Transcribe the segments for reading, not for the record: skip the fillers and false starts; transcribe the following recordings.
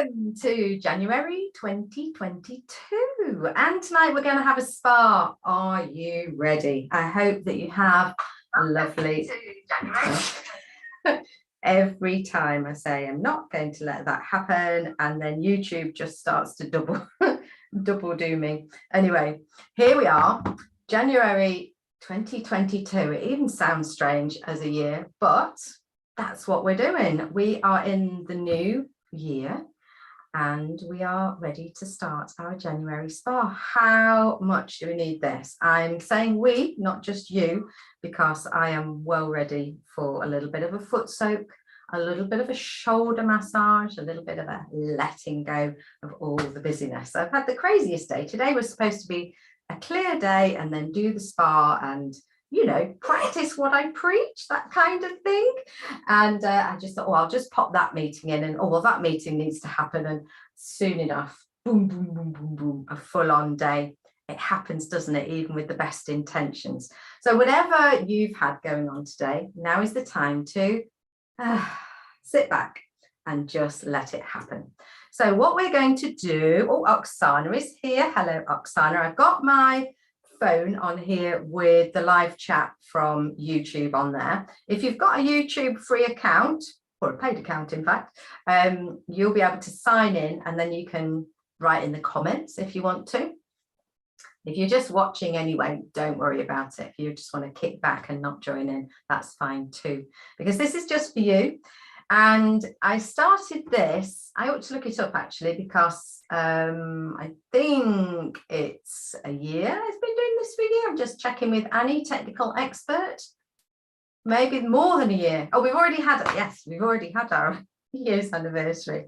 Welcome to January 2022, and tonight we're going to have a spa. Are you ready? I hope that you have a lovely every time I say I'm not going to let that happen, and then YouTube just starts to double do me. Anyway, here we are, January 2022. It even sounds strange as a year, but that's what we're doing. We are in the new year and we are ready to start our January spa. How much do we need this? I'm saying we, not just you, because I am well ready for a little bit of a foot soak, a little bit of a shoulder massage, a little bit of a letting go of all the busyness. I've had the craziest day. Today was supposed to be a clear day and then do the spa and, you know, practice what I preach, that kind of thing. And I just thought, oh, I'll just pop that meeting in, and oh, well, that meeting needs to happen. And soon enough, boom, boom, boom, boom, boom, a full-on day. It happens, doesn't it? Even with the best intentions. So whatever you've had going on today, now is the time to sit back and just let it happen. So what we're going to do, oh, Oksana is here. Hello, Oksana. I've got my phone on here with the live chat from YouTube on there. If you've got a YouTube free account, or a paid account in fact, you'll be able to sign in and then you can write in the comments if you want to. If you're just watching anyway, don't worry about it. If you just want to kick back and not join in, that's fine too, because this is just for you. And I started this, I ought to look it up actually, because I think it's a year I've been doing this video. I'm just checking with Annie, technical expert. Maybe more than a year. Oh, we've already had it. Yes, we've already had our year's anniversary.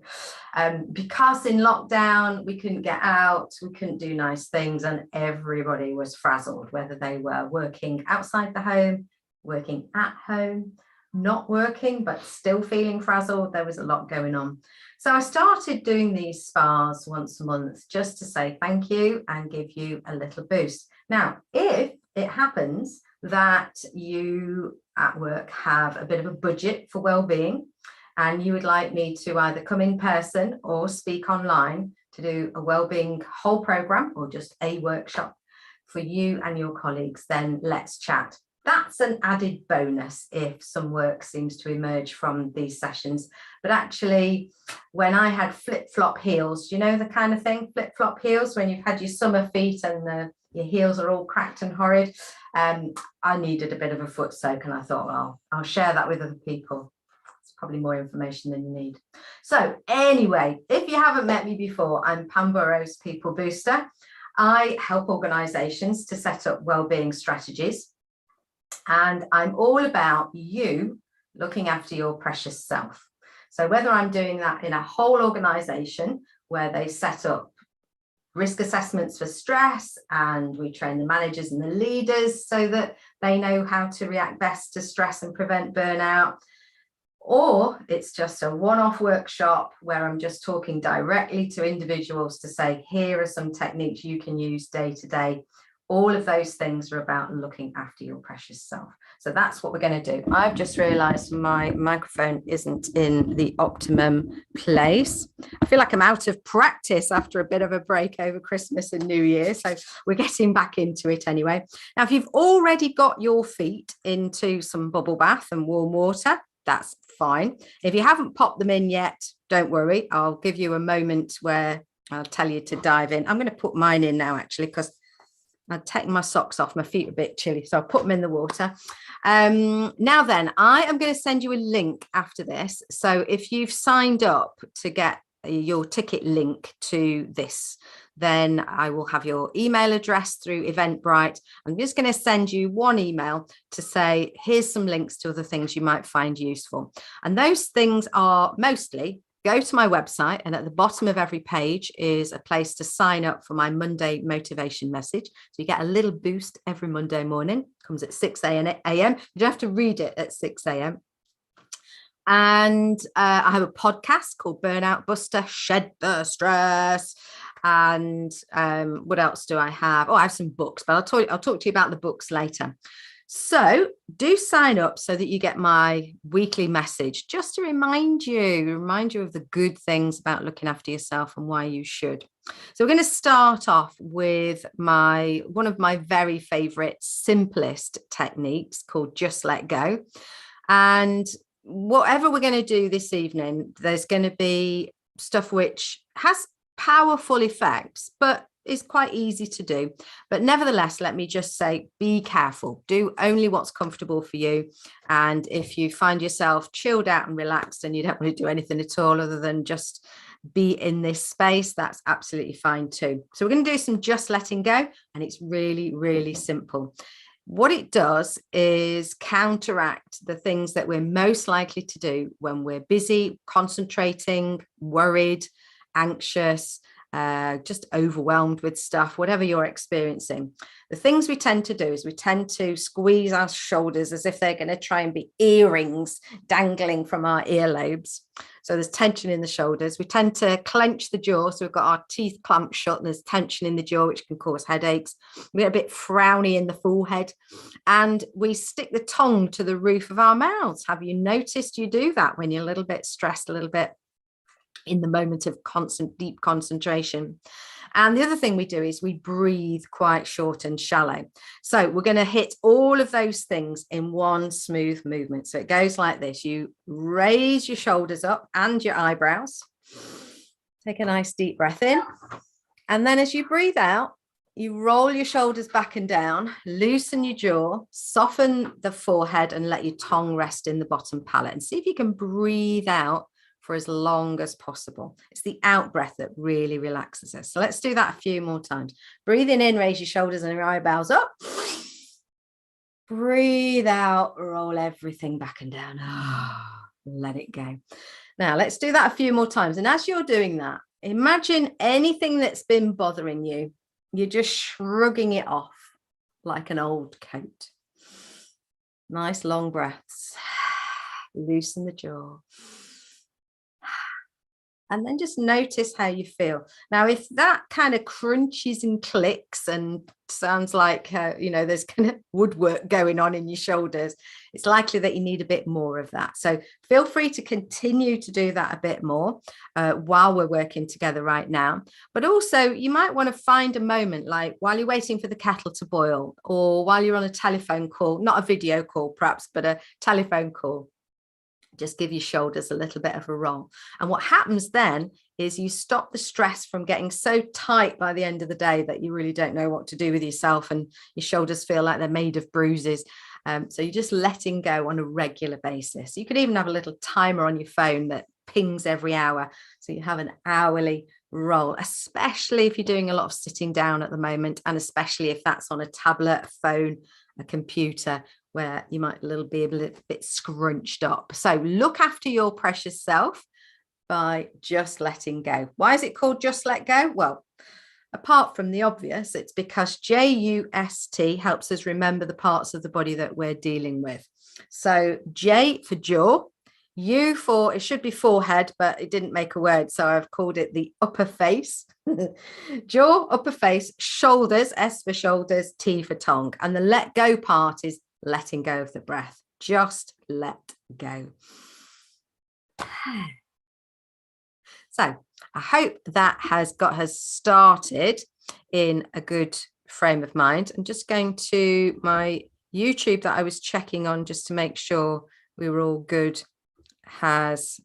Because in lockdown, we couldn't get out, we couldn't do nice things, and everybody was frazzled, whether they were working outside the home, working at home, not working, but still feeling frazzled. There was a lot going on. So I started doing these spas once a month just to say thank you and give you a little boost. Now, if it happens that you at work have a bit of a budget for well-being and you would like me to either come in person or speak online to do a well-being whole program or just a workshop for you and your colleagues, then let's chat. That's an added bonus if some work seems to emerge from these sessions. But actually, when I had flip-flop heels, do you know the kind of thing, flip-flop heels, when you've had your summer feet and your heels are all cracked and horrid, I needed a bit of a foot soak, and I thought, well, I'll share that with other people. It's probably more information than you need. So anyway, if you haven't met me before, I'm Pam Burrows People Booster. I help organisations to set up wellbeing strategies. And I'm all about you looking after your precious self. So whether I'm doing that in a whole organization where they set up risk assessments for stress and we train the managers and the leaders so that they know how to react best to stress and prevent burnout, or it's just a one-off workshop where I'm just talking directly to individuals to say, here are some techniques you can use day to day. All of those things are about looking after your precious self. So that's what we're going to do. I've just realized my microphone isn't in the optimum place. I feel like I'm out of practice after a bit of a break over Christmas and New Year. So we're getting back into it anyway. Now, if you've already got your feet into some bubble bath and warm water, that's fine. If you haven't popped them in yet, don't worry. I'll give you a moment where I'll tell you to dive in. I'm going to put mine in now, actually, because I've taken my socks off. My feet are a bit chilly, so I'll put them in the water. Now then, I am going to send you a link after this. So if you've signed up to get your ticket link to this, then I will have your email address through Eventbrite. I'm just going to send you one email to say, here's some links to other things you might find useful. And those things are mostly, go to my website, and at the bottom of every page is a place to sign up for my Monday motivation message. So you get a little boost every Monday morning. Comes at 6 a.m. You don't have to read it at 6 a.m. And I have a podcast called Burnout Buster, Shed the Stress. And what else do I have? Oh, I have some books, but I'll talk to you about the books later. So do sign up so that you get my weekly message, just to remind you of the good things about looking after yourself and why you should. So we're going to start off with one of my very favorite, simplest techniques called Just Let Go. And whatever we're going to do this evening, there's going to be stuff which has powerful effects, but is quite easy to do. But nevertheless, let me just say, be careful. Do only what's comfortable for you. And if you find yourself chilled out and relaxed and you don't want to do anything at all other than just be in this space, that's absolutely fine too. So we're going to do some just letting go, and it's really, really simple. What it does is counteract the things that we're most likely to do when we're busy, concentrating, worried, anxious, just overwhelmed with stuff, whatever you're experiencing. The things we tend to do is we tend to squeeze our shoulders as if they're going to try and be earrings dangling from our earlobes. So there's tension in the shoulders. We tend to clench the jaw. So we've got our teeth clamped shut and there's tension in the jaw, which can cause headaches. We get a bit frowny in the forehead, and we stick the tongue to the roof of our mouths. Have you noticed you do that when you're a little bit stressed, a little bit in the moment of deep concentration? And the other thing we do is we breathe quite short and shallow. So we're going to hit all of those things in one smooth movement. So it goes like this. You raise your shoulders up and your eyebrows. Take a nice deep breath in. And then as you breathe out, you roll your shoulders back and down, loosen your jaw, soften the forehead, and let your tongue rest in the bottom palate. And see if you can breathe out for as long as possible. It's the out breath that really relaxes us. So let's do that a few more times. Breathing in, raise your shoulders and your eyebrows up. Breathe out, roll everything back and down. Let it go. Now let's do that a few more times. And as you're doing that, imagine anything that's been bothering you, you're just shrugging it off like an old coat. Nice long breaths. Loosen the jaw. And then just notice how you feel. Now, if that kind of crunches and clicks and sounds like, there's kind of woodwork going on in your shoulders, it's likely that you need a bit more of that. So feel free to continue to do that a bit more while we're working together right now. But also you might want to find a moment, like while you're waiting for the kettle to boil, or while you're on a telephone call, not a video call perhaps, but a telephone call. Just give your shoulders a little bit of a roll. And what happens then is you stop the stress from getting so tight by the end of the day that you really don't know what to do with yourself, and your shoulders feel like they're made of bruises. So you're just letting go on a regular basis. You could even have a little timer on your phone that pings every hour. So you have an hourly roll, especially if you're doing a lot of sitting down at the moment, and especially if that's on a tablet, a phone, a computer, where you might be a little bit scrunched up. So look after your precious self by just letting go. Why is it called Just Let Go? Well, apart from the obvious, it's because JUST helps us remember the parts of the body that we're dealing with. So J for jaw, U for, it should be forehead, but it didn't make a word, so I've called it the upper face. Jaw, upper face, shoulders, S for shoulders, T for tongue. And the let go part is letting go of the breath. Just let go. So I hope that has got us started in a good frame of mind. I'm just going to my YouTube that I was checking on just to make sure we were all good, has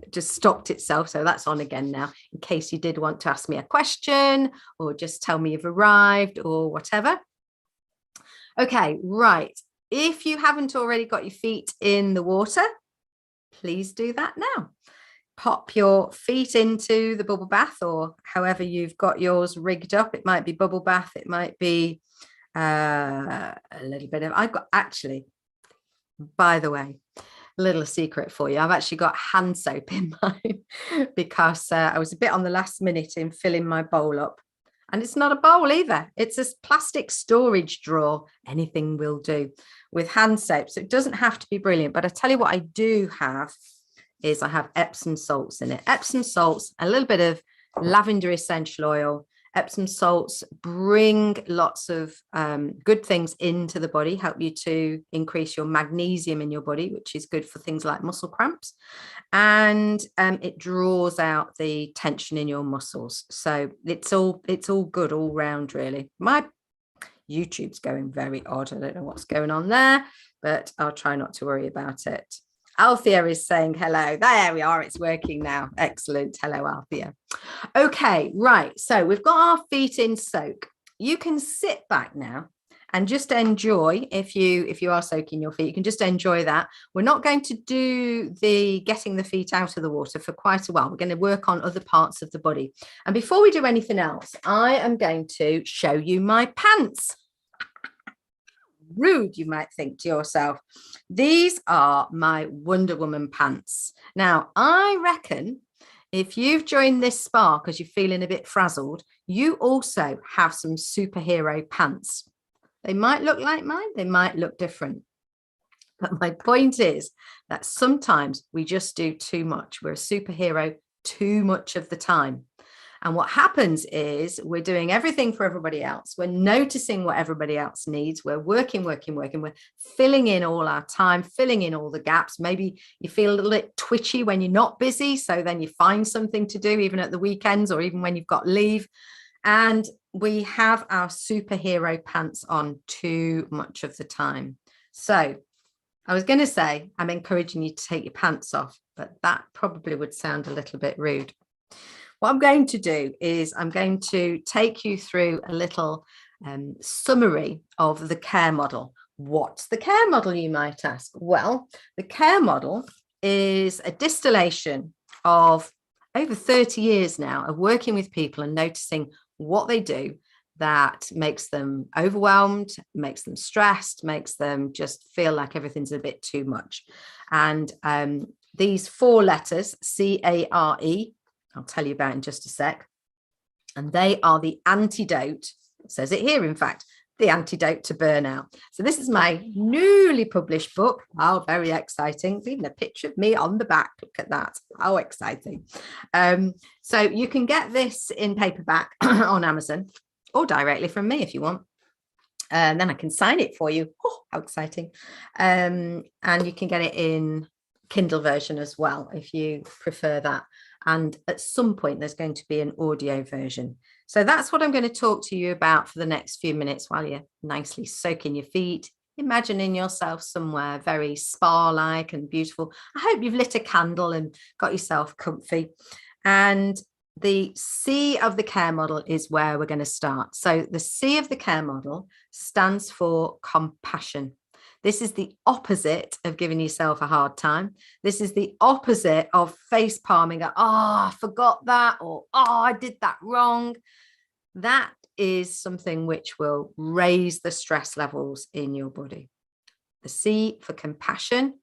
just stopped itself. So that's on again now, in case you did want to ask me a question or just tell me you've arrived or whatever. Okay, right. If you haven't already got your feet in the water, please do that now. Pop your feet into the bubble bath, or however you've got yours rigged up. It might be bubble bath. It might be a little bit of, I've got actually, by the way, a little secret for you. I've actually got hand soap in mine because I was a bit on the last minute in filling my bowl up. And it's not a bowl either. It's a plastic storage drawer. Anything will do with hand soap. So it doesn't have to be brilliant. But I tell you what I do have is I have Epsom salts in it. Epsom salts, a little bit of lavender essential oil, Epsom salts bring lots of good things into the body, help you to increase your magnesium in your body, which is good for things like muscle cramps. And it draws out the tension in your muscles. So it's all good all round, really. My YouTube's going very odd. I don't know what's going on there, but I'll try not to worry about it. Althea is saying hello. There we are. It's working now. Excellent. Hello, Althea. Okay, right. So we've got our feet in soak. You can sit back now and just enjoy. If you are soaking your feet, you can just enjoy that. We're not going to do the getting the feet out of the water for quite a while. We're going to work on other parts of the body. And before we do anything else, I am going to show you my pants. Rude, you might think to yourself. These are my Wonder Woman pants. Now, I reckon if you've joined this spa because you're feeling a bit frazzled, you also have some superhero pants. They might look like mine, they might look different. But my point is that sometimes we just do too much. We're a superhero too much of the time. And what happens is we're doing everything for everybody else. We're noticing what everybody else needs. We're working. We're filling in all our time, filling in all the gaps. Maybe you feel a little bit twitchy when you're not busy. So then you find something to do, even at the weekends or even when you've got leave. And we have our superhero pants on too much of the time. So I was going to say, I'm encouraging you to take your pants off, but that probably would sound a little bit rude. What I'm going to do is I'm going to take you through a little summary of the care model. What's the care model, you might ask? Well, the care model is a distillation of over 30 years now of working with people and noticing what they do that makes them overwhelmed, makes them stressed, makes them just feel like everything's a bit too much. And these 4 letters, CARE, I'll tell you about in just a sec. And they are the antidote, it says it here, in fact, the antidote to burnout. So this is my newly published book. Oh, very exciting. There's even a picture of me on the back. Look at that. How exciting. So you can get this in paperback on Amazon or directly from me if you want. And then I can sign it for you. Oh, how exciting. And you can get it in Kindle version as well, if you prefer that. And at some point, there's going to be an audio version. So that's what I'm going to talk to you about for the next few minutes while you're nicely soaking your feet, imagining yourself somewhere very spa-like and beautiful. I hope you've lit a candle and got yourself comfy. And the C of the care model is where we're going to start. So the C of the care model stands for compassion. This is the opposite of giving yourself a hard time. This is the opposite of face palming. Oh, I forgot that, or oh, I did that wrong. That is something which will raise the stress levels in your body. The C for compassion,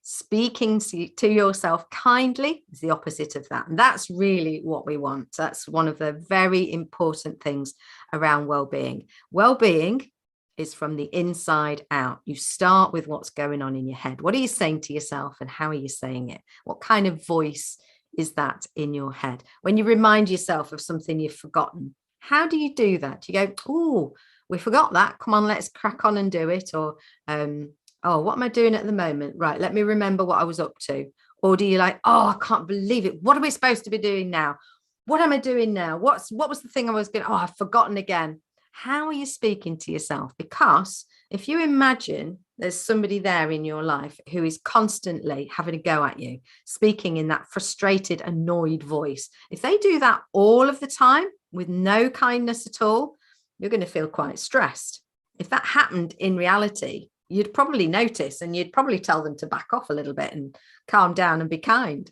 speaking to yourself kindly, is the opposite of that. And that's really what we want. That's one of the very important things around well-being. Well-being is from the inside out. You start with what's going on in your head. What are you saying to yourself and how are you saying it? What kind of voice is that in your head? When you remind yourself of something you've forgotten, how do you do that? You go, oh, we forgot that. Come on, let's crack on and do it. Or, oh, what am I doing at the moment? Right, let me remember what I was up to. Or do you like, oh, I can't believe it. What are we supposed to be doing now? What am I doing now? What was the thing I was going to, oh, I've forgotten again. How are you speaking to yourself? Because if you imagine there's somebody there in your life who is constantly having a go at you, speaking in that frustrated, annoyed voice, if they do that all of the time with no kindness at all, you're going to feel quite stressed. If that happened in reality, you'd probably notice and you'd probably tell them to back off a little bit and calm down and be kind.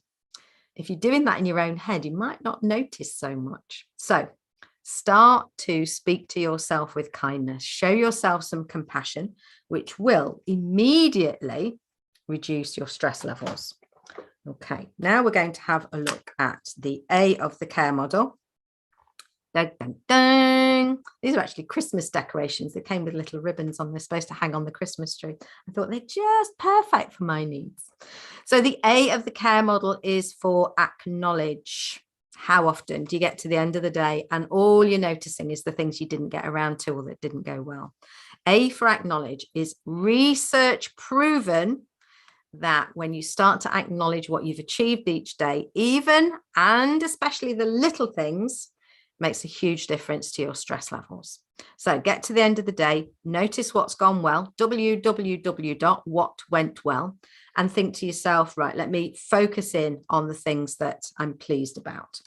If you're doing that in your own head, you might not notice so much. So start to speak to yourself with kindness. Show yourself some compassion, which will immediately reduce your stress levels. Okay, now we're going to have a look at the A of the care model. Dun, dun, dun. These are actually Christmas decorations. They came with little ribbons on. They're supposed to hang on the Christmas tree. I thought they're just perfect for my needs. So the A of the care model is for acknowledge. How often do you get to the end of the day and all you're noticing is the things you didn't get around to or that didn't go well? A for acknowledge is research proven that when you start to acknowledge what you've achieved each day, even and especially the little things, makes a huge difference to your stress levels. So get to the end of the day, notice what's gone well, www.what went well, and think to yourself, right, let me focus in on the things that I'm pleased about.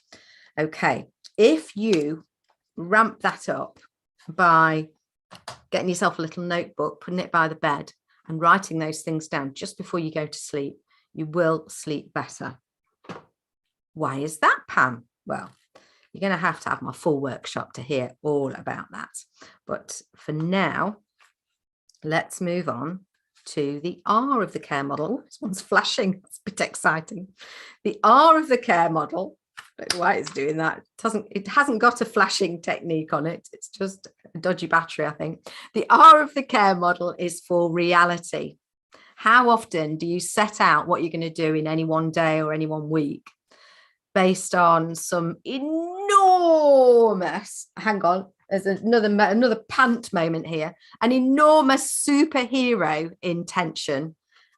Okay, if you ramp that up by getting yourself a little notebook, putting it by the bed and writing those things down just before you go to sleep, you will sleep better. Why is that, Pam? Well, you're going to have my full workshop to hear all about that. But for now, let's move on to the R of the care model. This one's flashing. It's a bit exciting. The R of the care model. I don't know why it's doing that. It hasn't got a flashing technique on it. It's just a dodgy battery, I think. The R of the care model is for reality. How often do you set out what you're going to do in any one day or any one week based on some enormous, hang on, there's another pant moment here, an enormous superhero intention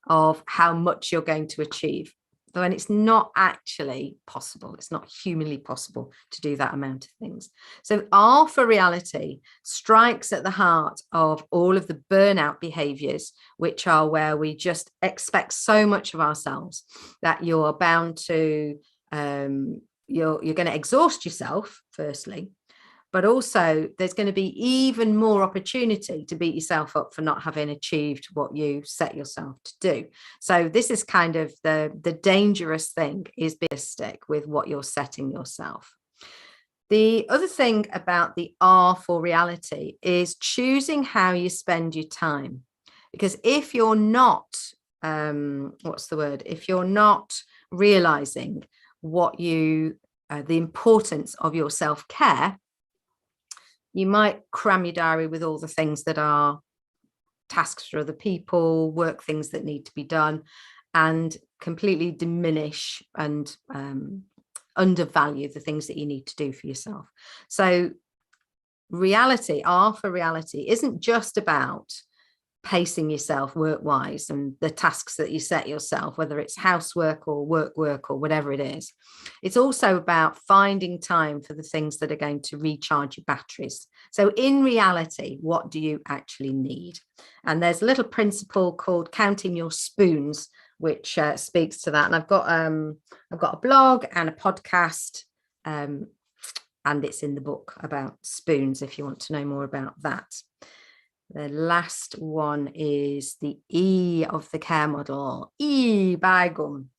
of how much you're going to achieve? When it's not actually possible, it's not humanly possible to do that amount of things. So R for reality strikes at the heart of all of the burnout behaviors, which are where we just expect so much of ourselves that you're bound to, you're going to exhaust yourself, firstly, but also there's going to be even more opportunity to beat yourself up for not having achieved what you set yourself to do. So this is kind of the dangerous thing, is being realistic with what you're setting yourself. The other thing about the R for reality is choosing how you spend your time. Because if you're not, if you're not realizing what the importance of your self-care, you might cram your diary with all the things that are tasks for other people, work things that need to be done, and completely diminish and undervalue the things that you need to do for yourself. So reality, R for reality, isn't just about pacing yourself work-wise and the tasks that you set yourself, whether it's housework or work or whatever it is. It's also about finding time for the things that are going to recharge your batteries. So in reality, what do you actually need? And there's a little principle called counting your spoons, which speaks to that. And I've got a blog and a podcast, and it's in the book about spoons if you want to know more about that. The last one is the E of the care model. E by gum.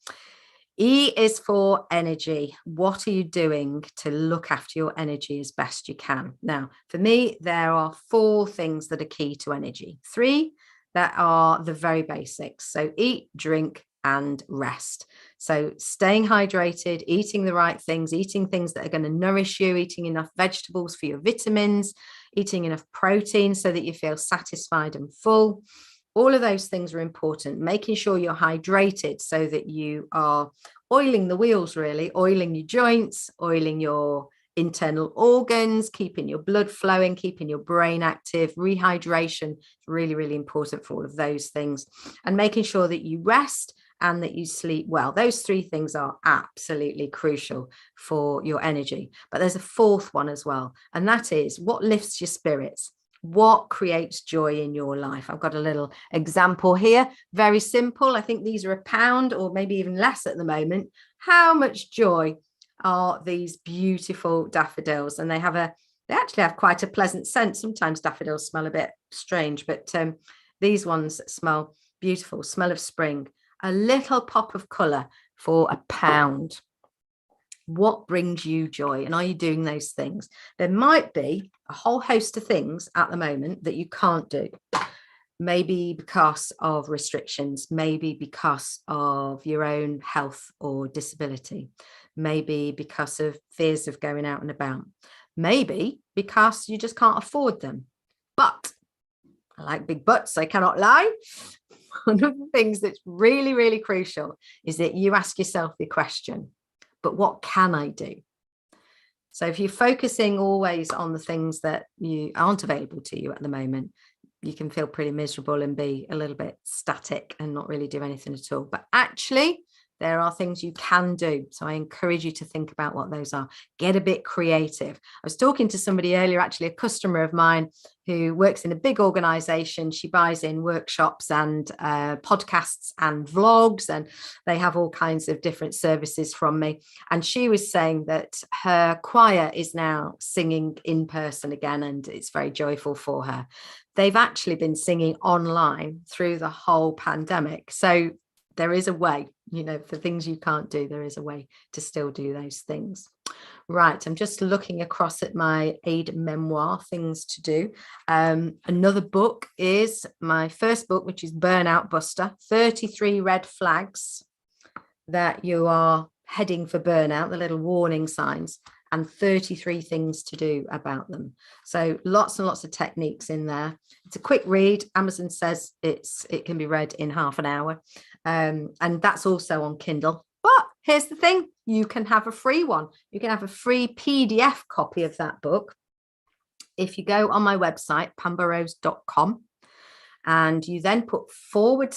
E is for energy. What are you doing to look after your energy as best you can? Now, for me, there are 4 things that are key to energy. 3 that are the very basics. So eat, drink, and rest. So staying hydrated, eating the right things, eating things that are going to nourish you, eating enough vegetables for your vitamins, eating enough protein so that you feel satisfied and full. All of those things are important. Making sure you're hydrated so that you are oiling the wheels, really, oiling your joints, oiling your internal organs, keeping your blood flowing, keeping your brain active. Rehydration is really, really important for all of those things. And making sure that you rest and that you sleep well. Those 3 things are absolutely crucial for your energy. But there's a 4th one as well, and that is what lifts your spirits. What creates joy in your life? I've got a little example here. Very simple. I think these are £1 or maybe even less at the moment. How much joy are these beautiful daffodils? And they actually have quite a pleasant scent. Sometimes daffodils smell a bit strange, but these ones smell beautiful. Smell of spring. A little pop of colour for £1. What brings you joy? And are you doing those things? There might be a whole host of things at the moment that you can't do. Maybe because of restrictions, maybe because of your own health or disability, maybe because of fears of going out and about, maybe because you just can't afford them. But I like big butts, I cannot lie. One of the things that's really, really crucial is that you ask yourself the question, but what can I do? So if you're focusing always on the things that you aren't available to you at the moment, you can feel pretty miserable and be a little bit static and not really do anything at all. But actually, there are things you can do. So I encourage you to think about what those are. Get a bit creative. I was talking to somebody earlier, actually a customer of mine who works in a big organization. She buys in workshops and podcasts and vlogs, and they have all kinds of different services from me. And she was saying that her choir is now singing in person again, and it's very joyful for her. They've actually been singing online through the whole pandemic. So there is a way, for things you can't do, there is a way to still do those things. Right, I'm just looking across at my aid memoir, things to do. Another book is my first book, which is Burnout Buster, 33 red flags that you are heading for burnout, the little warning signs, and 33 things to do about them. So lots and lots of techniques in there. It's a quick read. Amazon says it can be read in half an hour. And that's also on Kindle. But here's the thing, you can have a free one. You can have a free PDF copy of that book. If you go on my website, pamburrows.com, and you then put /MORE,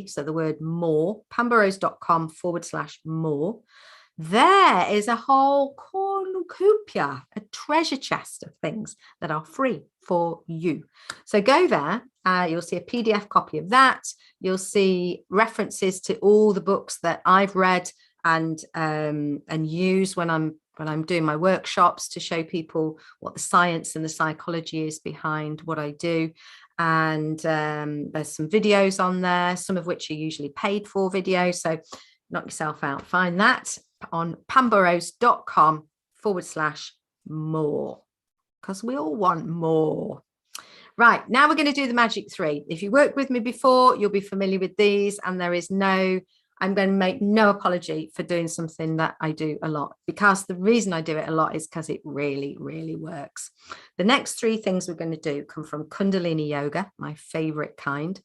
so the word more, pamburrows.com/more. There is a whole cornucopia, a treasure chest of things that are free for you. So go there, you'll see a PDF copy of that. You'll see references to all the books that I've read and use when I'm doing my workshops to show people what the science and the psychology is behind what I do. And there's some videos on there, some of which are usually paid for videos. So knock yourself out. Find that on pamburrows.com/more, because we all want more. Right, now we're going to do the magic 3. If you worked with me before, you'll be familiar with these, and I'm going to make no apology for doing something that I do a lot, because the reason I do it a lot is because it really, really works. The next 3 things we're going to do come from Kundalini yoga, my favorite kind.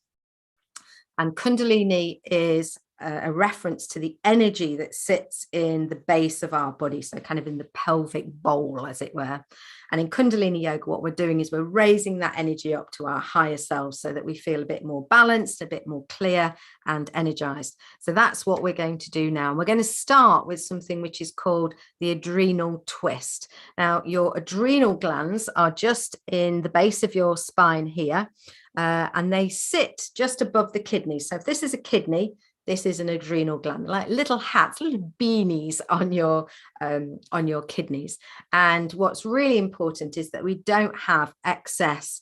And Kundalini is a reference to the energy that sits in the base of our body, so kind of in the pelvic bowl, as it were. And in Kundalini yoga, what we're doing is we're raising that energy up to our higher selves so that we feel a bit more balanced, a bit more clear and energized. So that's what we're going to do now. And we're going to start with something which is called the adrenal twist. Now, your adrenal glands are just in the base of your spine here, and they sit just above the kidneys. So if this is a kidney, this is an adrenal gland, like little hats, little beanies on your kidneys. And what's really important is that we don't have excess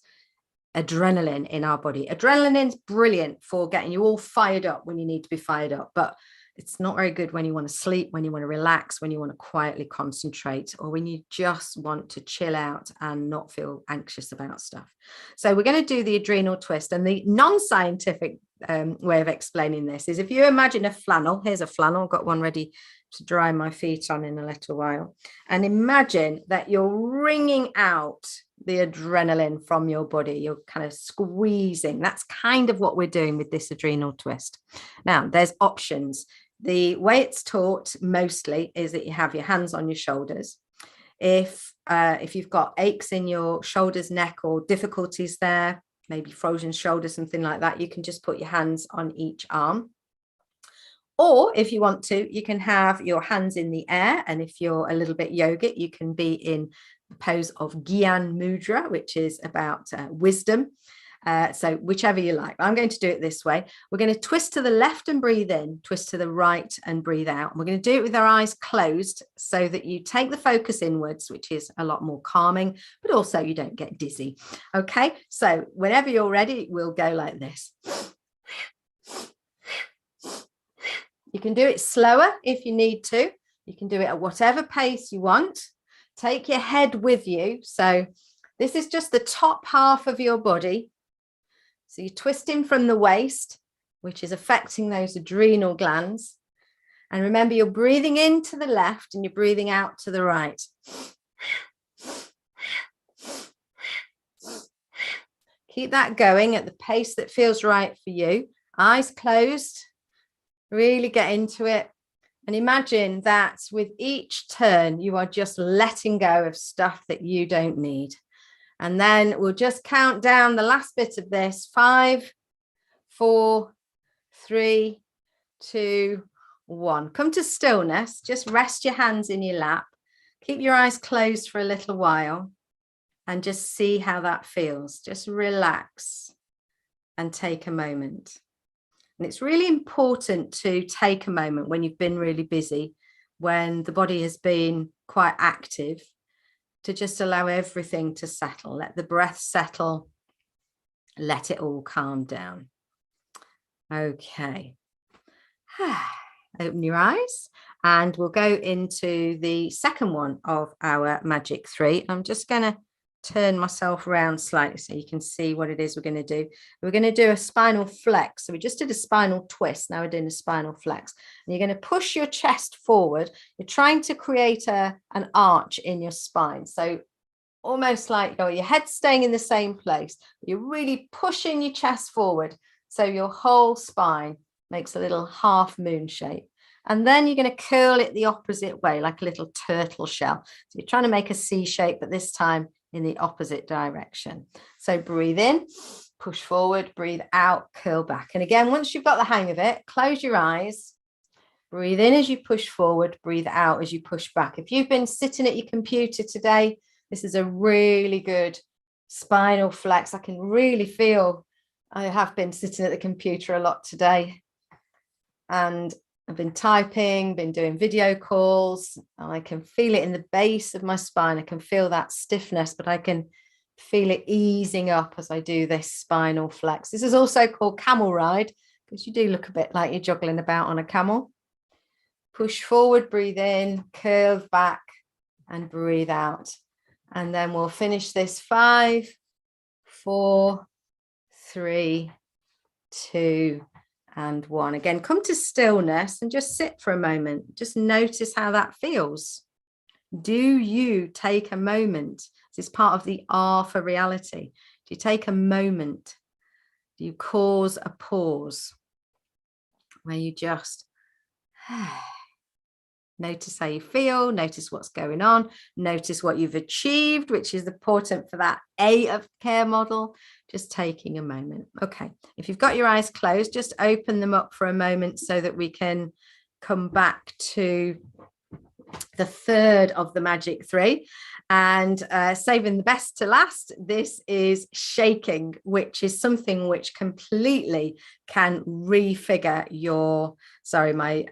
adrenaline in our body. Adrenaline's brilliant for getting you all fired up when you need to be fired up, but it's not very good when you want to sleep, when you want to relax, when you want to quietly concentrate, or when you just want to chill out and not feel anxious about stuff. So we're going to do the adrenal twist. And the non-scientific way of explaining this is, if you imagine a flannel, here's a flannel, I've got one ready to dry my feet on in a little while. And imagine that you're wringing out the adrenaline from your body. You're kind of squeezing. That's kind of what we're doing with this adrenal twist. Now, there's options. The way it's taught mostly is that you have your hands on your shoulders. If you've got aches in your shoulders, neck, or difficulties there, maybe frozen shoulder, something like that, you can just put your hands on each arm. Or if you want to, you can have your hands in the air. And if you're a little bit yogic, you can be in the pose of Gyan Mudra, which is about wisdom. So whichever you like. I'm going to do it this way. We're going to twist to the left and breathe in, twist to the right and breathe out. We're going to do it with our eyes closed so that you take the focus inwards, which is a lot more calming, but also you don't get dizzy. Okay, so whenever you're ready, we'll go like this. You can do it slower if you need to. You can do it at whatever pace you want. Take your head with you. So this is just the top half of your body. So you're twisting from the waist, which is affecting those adrenal glands. And remember, you're breathing into the left and you're breathing out to the right. Keep that going at the pace that feels right for you. Eyes closed. Really get into it. And imagine that with each turn, you are just letting go of stuff that you don't need. And then we'll just count down the last bit of this. 5, 4, 3, 2, 1. Come to stillness. Just rest your hands in your lap. Keep your eyes closed for a little while and just see how that feels. Just relax and take a moment. And it's really important to take a moment when you've been really busy, when the body has been quite active, to just allow everything to settle. Let the breath settle. Let it all calm down. Okay. Open your eyes and we'll go into the second one of our magic 3. I'm just going to turn myself around slightly so you can see what it is we're going to do. We're going to do a spinal flex. So we just did a spinal twist. Now we're doing a spinal flex. And you're going to push your chest forward. You're trying to create an arch in your spine. So almost like your head's staying in the same place. You're really pushing your chest forward. So your whole spine makes a little half moon shape. And then you're going to curl it the opposite way, like a little turtle shell. So you're trying to make a C shape, but this time in the opposite direction. So breathe in, push forward, breathe out, curl back. And again, once you've got the hang of it, close your eyes, breathe in as you push forward, breathe out as you push back. If you've been sitting at your computer today, this is a really good spinal flex. I can really feel I have been sitting at the computer a lot today. And I've been typing, been doing video calls. I can feel it in the base of my spine. I can feel that stiffness, but I can feel it easing up as I do this spinal flex. This is also called camel ride because you do look a bit like you're juggling about on a camel. Push forward, breathe in, curve back and breathe out. And then we'll finish this 5, 4, 3, 2, and 1. Again, come to stillness and just sit for a moment. Just notice how that feels. Do you take a moment? This is part of the R for reality. Do you take a moment? Do you cause a pause where you just notice how you feel, notice what's going on, notice what you've achieved, which is important for that A of care model. Just taking a moment. Okay, if you've got your eyes closed, just open them up for a moment so that we can come back to the third of the magic 3. And saving the best to last, this is shaking, which is something which completely can refigure your, sorry, my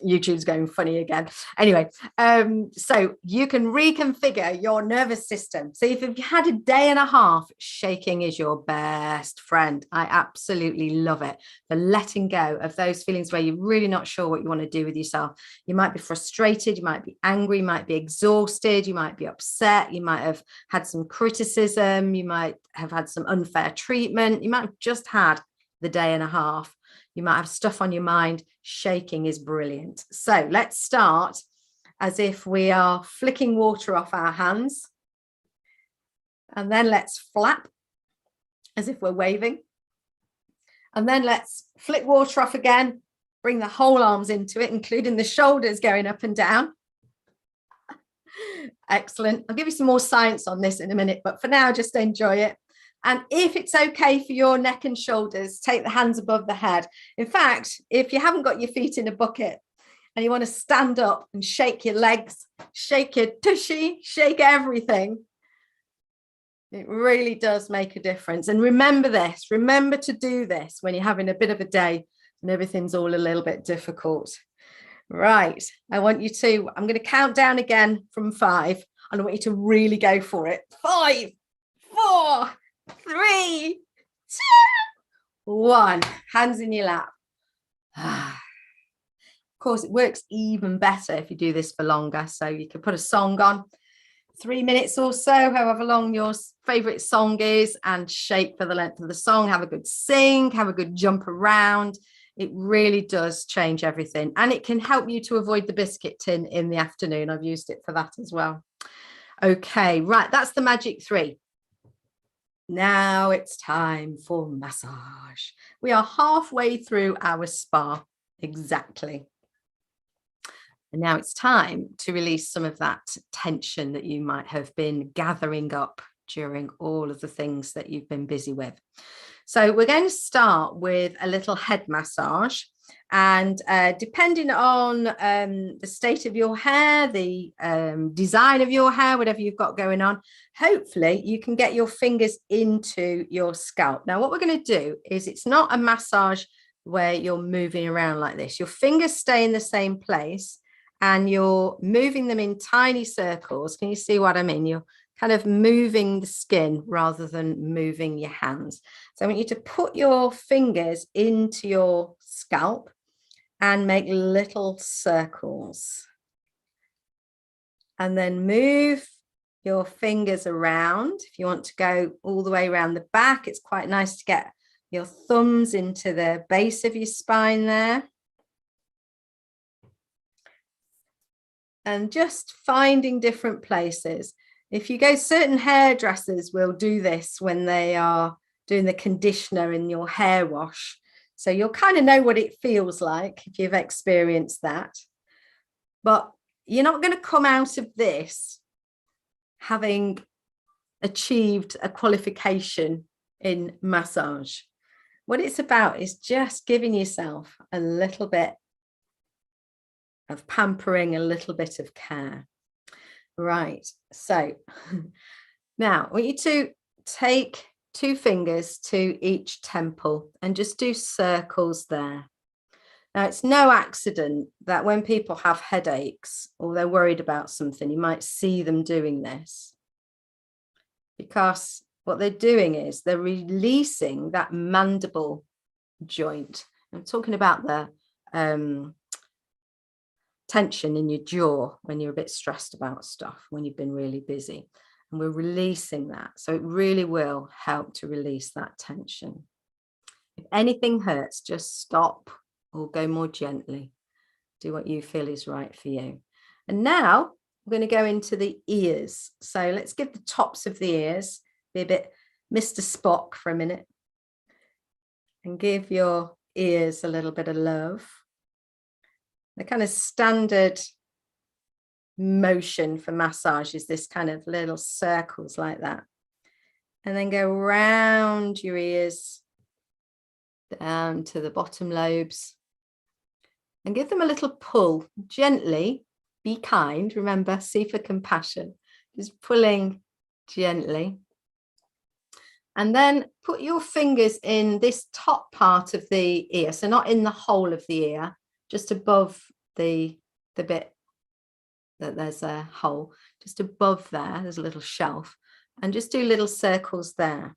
YouTube's going funny again. Anyway, so you can reconfigure your nervous system. So if you've had a day and a half, shaking is your best friend. I absolutely love it. The letting go of those feelings where you're really not sure what you want to do with yourself. You might be frustrated, you might be angry, you might be exhausted, you might be upset, you might have had some criticism, you might have had some unfair treatment, you might have just had the day and a half. You might have stuff on your mind. Shaking is brilliant. So let's start as if we are flicking water off our hands. And then let's flap as if we're waving. And then let's flick water off again. Bring the whole arms into it, including the shoulders going up and down. Excellent. I'll give you some more science on this in a minute, but for now, just enjoy it. And if it's okay for your neck and shoulders, take the hands above the head. In fact, if you haven't got your feet in a bucket and you want to stand up and shake your legs, shake your tushy, shake everything, it really does make a difference. And remember this, remember to do this when you're having a bit of a day and everything's all a little bit difficult. Right, I'm going to count down again from 5, and I want you to really go for it. 5, 4, 3, 2, 1. Hands in your lap. Of course, it works even better if you do this for longer. So you can put a song on, 3 minutes or so, however long your favorite song is, and shake for the length of the song. Have a good sing, have a good jump around. It really does change everything. And it can help you to avoid the biscuit tin in the afternoon. I've used it for that as well. Okay, right. That's the magic 3. Now it's time for massage. We are halfway through our spa. Exactly. And now it's time to release some of that tension that you might have been gathering up during all of the things that you've been busy with. So we're going to start with a little head massage, and depending on the state of your hair, the design of your hair, whatever you've got going on, hopefully you can get your fingers into your scalp. Now what we're going to do is, it's not a massage where you're moving around like this. Your fingers stay in the same place and you're moving them in tiny circles. Can you see what I mean? You're kind of moving the skin rather than moving your hands. So I want you to put your fingers into your scalp and make little circles. And then move your fingers around. If you want to go all the way around the back, it's quite nice to get your thumbs into the base of your spine there. And just finding different places. If you go, certain hairdressers will do this when they are doing the conditioner in your hair wash. So you'll kind of know what it feels like if you've experienced that. But you're not going to come out of this having achieved a qualification in massage. What it's about is just giving yourself a little bit of pampering, a little bit of care. Right, so now I want you to take 2 fingers to each temple and just do circles there. Now, it's no accident that when people have headaches or they're worried about something, you might see them doing this, because what they're doing is they're releasing that mandible joint. I'm talking about the tension in your jaw when you're a bit stressed about stuff, when you've been really busy, and we're releasing that. So it really will help to release that tension. If anything hurts, just stop or go more gently. Do what you feel is right for you. And now we're going to go into the ears. So let's give the tops of the ears, be a bit Mr. Spock for a minute, and give your ears a little bit of love. The kind of standard motion for massage is this kind of little circles like that. And then go round your ears down to the bottom lobes and give them a little pull gently. Be kind. Remember, C for compassion. Just pulling gently. And then put your fingers in this top part of the ear. So not in the whole of the ear, just above the bit that there's a hole, just above there, there's a little shelf, and just do little circles there.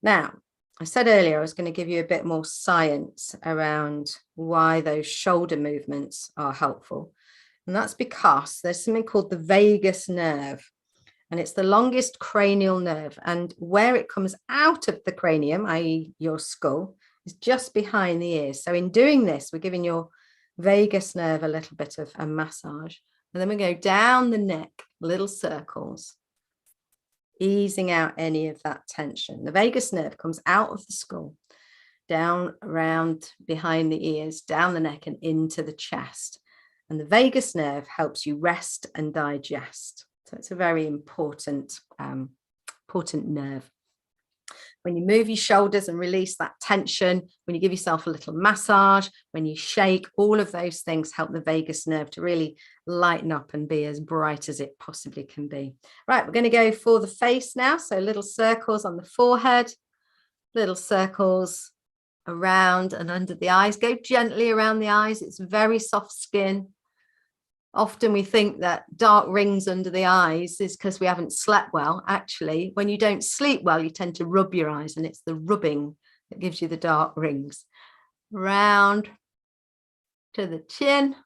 Now, I said earlier I was going to give you a bit more science around why those shoulder movements are helpful. And that's because there's something called the vagus nerve, and it's the longest cranial nerve. And where it comes out of the cranium, i.e. your skull, is just behind the ears. So in doing this, we're giving your vagus nerve a little bit of a massage. And then we go down the neck, little circles, easing out any of that tension. The vagus nerve comes out of the skull, down around behind the ears, down the neck and into the chest. And the vagus nerve helps you rest and digest. So it's a very important nerve. When you move your shoulders and release that tension, when you give yourself a little massage, when you shake, all of those things help the vagus nerve to really lighten up and be as bright as it possibly can be. Right, we're going to go for the face now. So little circles on the forehead, little circles around and under the eyes. Go gently around the eyes. It's very soft skin. Often we think that dark rings under the eyes is because we haven't slept well. Actually, when you don't sleep well, you tend to rub your eyes, and it's the rubbing that gives you the dark rings. Round to the chin.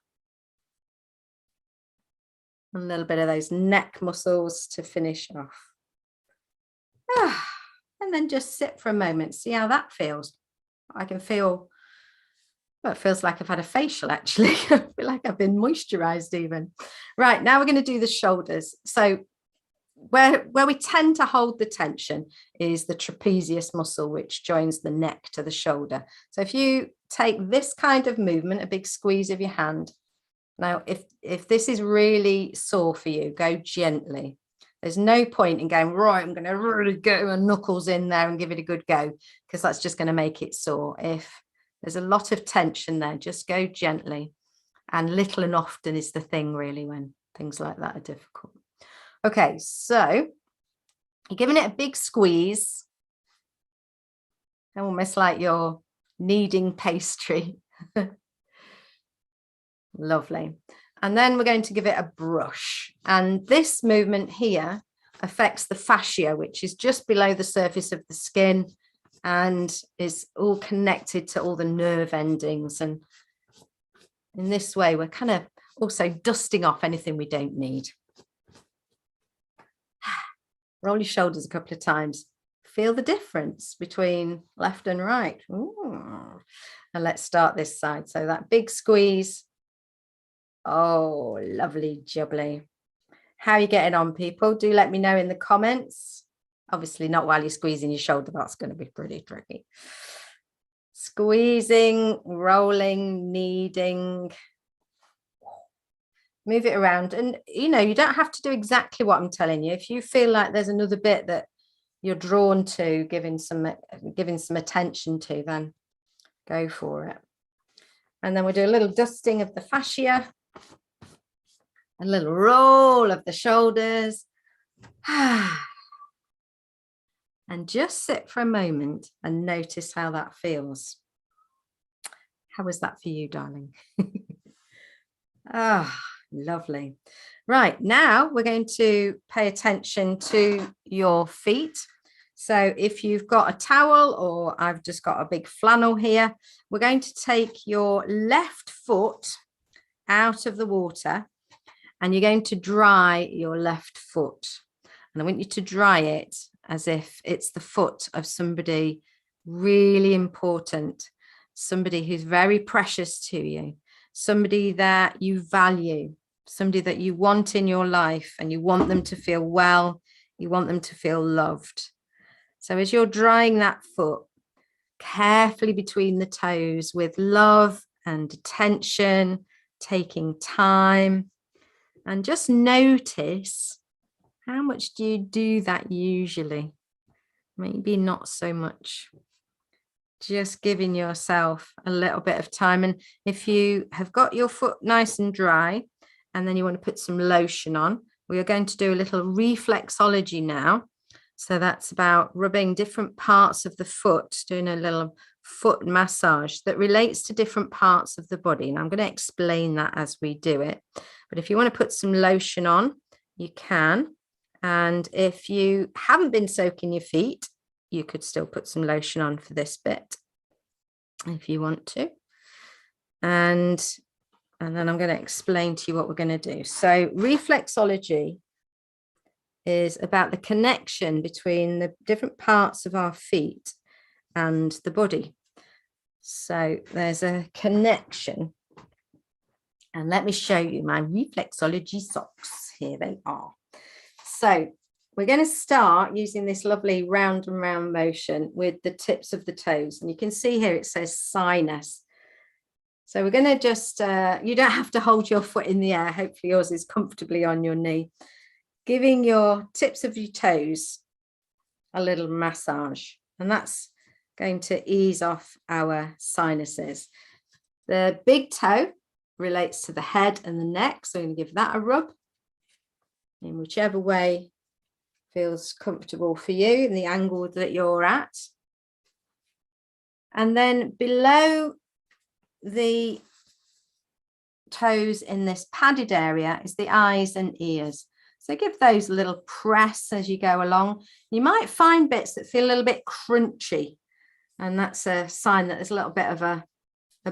A little bit of those neck muscles to finish off. And then just sit for a moment. See how that feels. I can feel... Well, it feels like I've had a facial, actually. I feel like I've been moisturized even. Right, now we're going to do the shoulders. So where we tend to hold the tension is the trapezius muscle, which joins the neck to the shoulder. So if you take this kind of movement, a big squeeze of your hand, Now, if this is really sore for you, go gently. There's no point in going, right, I'm going to really get my knuckles in there and give it a good go, because that's just going to make it sore. If there's a lot of tension there, just go gently. And little and often is the thing, really, when things like that are difficult. Okay, so you're giving it a big squeeze, almost like you're kneading pastry. Lovely. And then we're going to give it a brush. And this movement here affects the fascia, which is just below the surface of the skin and is all connected to all the nerve endings. And in this way, we're kind of also dusting off anything we don't need. Roll your shoulders a couple of times. Feel the difference between left and right. Ooh. And let's start this side. So that big squeeze. Oh, lovely jubbly. How are you getting on, people? Do let me know in the comments. Obviously not while you're squeezing your shoulder. That's going to be pretty tricky. Squeezing, rolling, kneading. Move it around. And, you know, you don't have to do exactly what I'm telling you. If you feel like there's another bit that you're drawn to giving some attention to, then go for it. And then we'll do a little dusting of the fascia, a little roll of the shoulders. And just sit for a moment and notice how that feels. How was that for you, darling? Ah, lovely. Right, now we're going to pay attention to your feet. So if you've got a towel, or I've just got a big flannel here, we're going to take your left foot out of the water and you're going to dry your left foot. And I want you to dry it as if it's the foot of somebody really important, somebody who's very precious to you, somebody that you value, somebody that you want in your life, and you want them to feel well, you want them to feel loved. So as you're drying that foot, carefully between the toes with love and attention, taking time, and just notice, how much do you do that usually? Maybe not so much. Just giving yourself a little bit of time. And if you have got your foot nice and dry, and then you want to put some lotion on, we are going to do a little reflexology now. So that's about rubbing different parts of the foot, doing a little foot massage that relates to different parts of the body. And I'm going to explain that as we do it. But if you want to put some lotion on, you can. And if you haven't been soaking your feet, you could still put some lotion on for this bit if you want to. And then I'm going to explain to you what we're going to do. So reflexology is about the connection between the different parts of our feet and the body. So there's a connection. And let me show you my reflexology socks. Here they are. So we're going to start using this lovely round and round motion with the tips of the toes. And you can see here it says sinus. So we're going to just, you don't have to hold your foot in the air. Hopefully yours is comfortably on your knee. Giving your tips of your toes a little massage. And that's going to ease off our sinuses. The big toe relates to the head and the neck. So I'm going to give that a rub in whichever way feels comfortable for you and the angle that you're at. And then below the toes in this padded area is the eyes and ears. So give those a little press as you go along. You might find bits that feel a little bit crunchy, and that's a sign that there's a little bit of a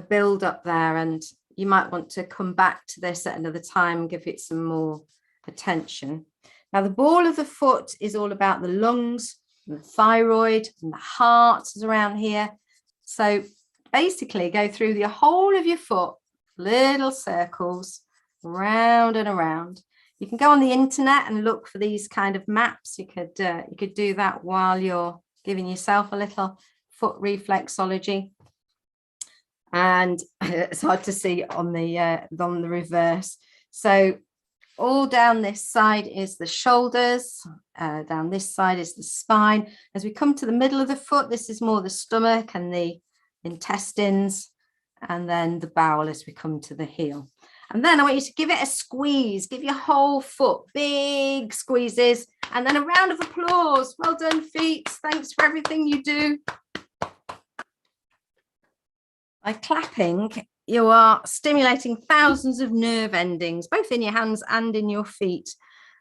build up there, and you might want to come back to this at another time and give it some more attention. Now, the ball of the foot is all about the lungs, and the thyroid, and the heart is around here. So basically go through the whole of your foot, little circles, round and around. You can go on the internet and look for these kind of maps. You could do that while you're giving yourself a little foot reflexology. And it's hard to see on the reverse. So all down this side is the shoulders, down this side is the spine. As we come to the middle of the foot, this is more the stomach and the intestines, and then the bowel as we come to the heel. And then I want you to give it a squeeze, give your whole foot big squeezes, and then a round of applause. Well done, feet. Thanks for everything you do. By clapping, you are stimulating thousands of nerve endings, both in your hands and in your feet.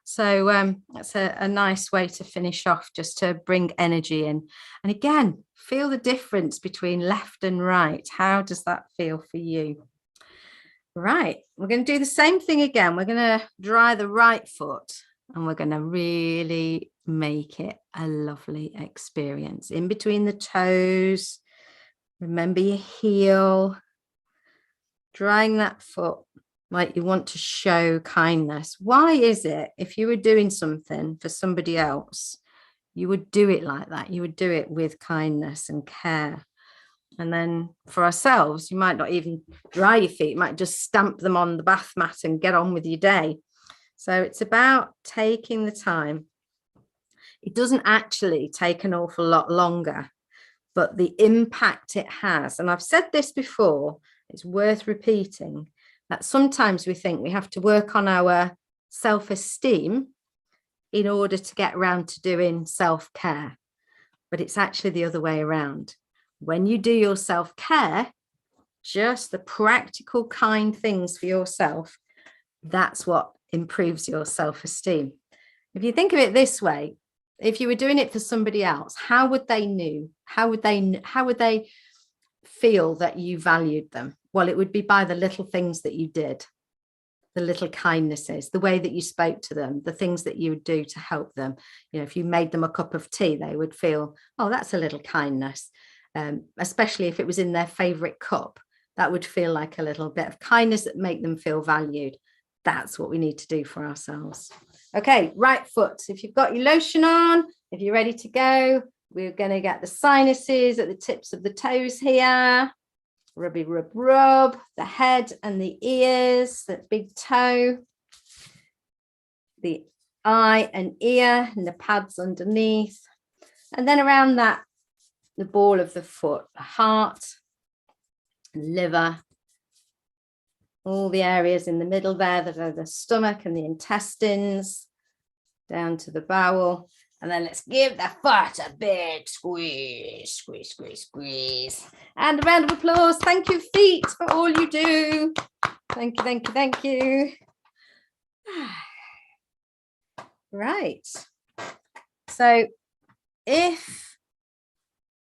So that's a nice way to finish off, just to bring energy in. And again, feel the difference between left and right. How does that feel for you? Right, we're going to do the same thing again. We're going to dry the right foot, and we're going to really make it a lovely experience. In between the toes, remember your heel, drying that foot like you want to show kindness. Why is it, if you were doing something for somebody else, you would do it like that? You would do it with kindness and care. And then for ourselves, you might not even dry your feet, you might just stamp them on the bath mat and get on with your day. So it's about taking the time. It doesn't actually take an awful lot longer, but the impact it has, and I've said this before, it's worth repeating, that sometimes we think we have to work on our self-esteem in order to get around to doing self-care, but it's actually the other way around. When you do your self-care, just the practical, kind things for yourself, that's what improves your self-esteem. If you think of it this way, if you were doing it for somebody else, how would they know? How would they feel that you valued them? Well, it would be by the little things that you did, the little kindnesses, the way that you spoke to them, the things that you would do to help them. You know, if you made them a cup of tea, they would feel, oh, that's a little kindness. Especially if it was in their favorite cup, that would feel like a little bit of kindness that make them feel valued. That's what we need to do for ourselves. Okay, right foot. If you've got your lotion on, if you're ready to go, we're going to get the sinuses at the tips of the toes here. Rubby, rub, rub. The head and the ears, that big toe. The eye and ear and the pads underneath. And then around that, the ball of the foot, the heart, liver, all the areas in the middle there that are the stomach and the intestines, down to the bowel. And then let's give the foot a big squeeze, squeeze, squeeze, squeeze. And a round of applause. Thank you, feet, for all you do. Thank you, thank you, thank you. Right. So if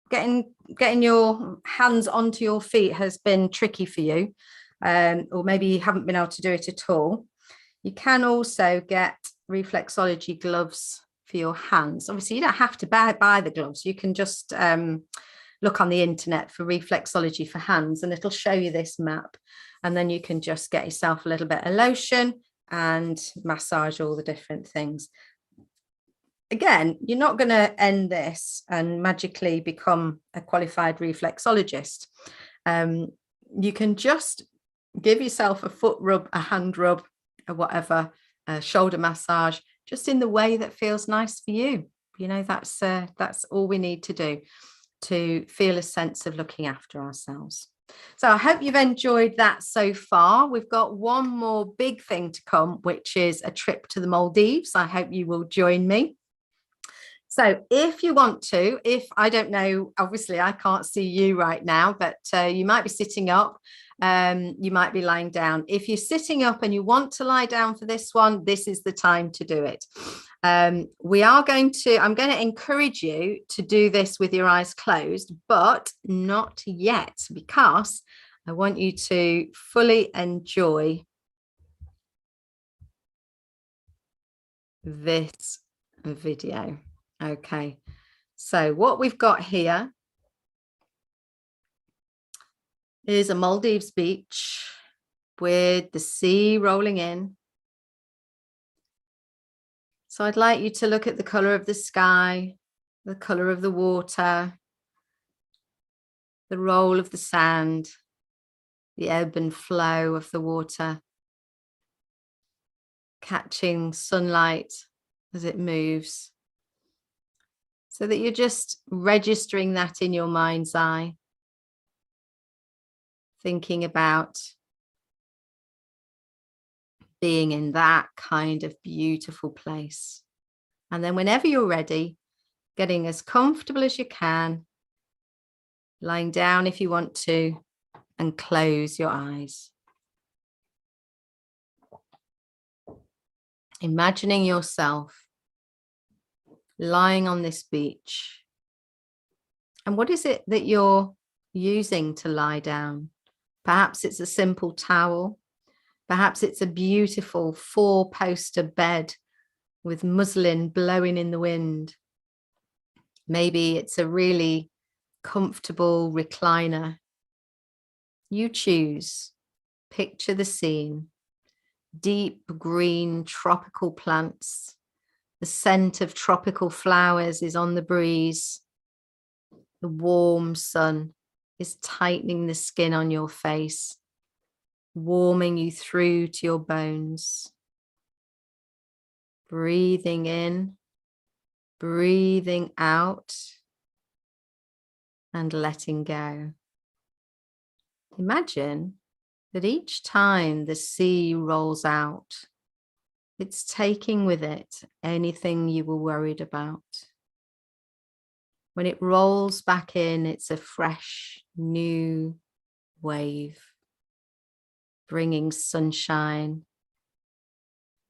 getting your hands onto your feet has been tricky for you, or maybe you haven't been able to do it at all, you can also get reflexology gloves for your hands. Obviously, you don't have to buy the gloves. You can just look on the internet for reflexology for hands, and it'll show you this map. And then you can just get yourself a little bit of lotion and massage all the different things. Again, you're not going to end this and magically become a qualified reflexologist. You can just give yourself a foot rub, a hand rub, or whatever, a shoulder massage, just in the way that feels nice for you. You know, that's all we need to do to feel a sense of looking after ourselves. So I hope you've enjoyed that so far. We've got one more big thing to come, which is a trip to the Maldives. I hope you will join me. So if you want to, if I don't know, obviously I can't see you right now, but you might be sitting up, you might be lying down. If you're sitting up and you want to lie down for this one, this is the time to do it. I'm going to encourage you to do this with your eyes closed, but not yet, because I want you to fully enjoy this video. Okay, so what we've got here is a Maldives beach with the sea rolling in. So I'd like you to look at the color of the sky, the color of the water, the roll of the sand, the ebb and flow of the water, catching sunlight as it moves, so that you're just registering that in your mind's eye, thinking about being in that kind of beautiful place. And then whenever you're ready, getting as comfortable as you can, lying down if you want to, and close your eyes. Imagining yourself lying on this beach. And what is it that you're using to lie down? Perhaps it's a simple towel. Perhaps it's a beautiful 4-poster bed with muslin blowing in the wind. Maybe it's a really comfortable recliner. You choose. Picture the scene. Deep green tropical plants. The scent of tropical flowers is on the breeze. The warm sun is tightening the skin on your face, warming you through to your bones. Breathing in, breathing out, and letting go. Imagine that each time the sea rolls out, it's taking with it anything you were worried about. When it rolls back in, it's a fresh, new wave, bringing sunshine,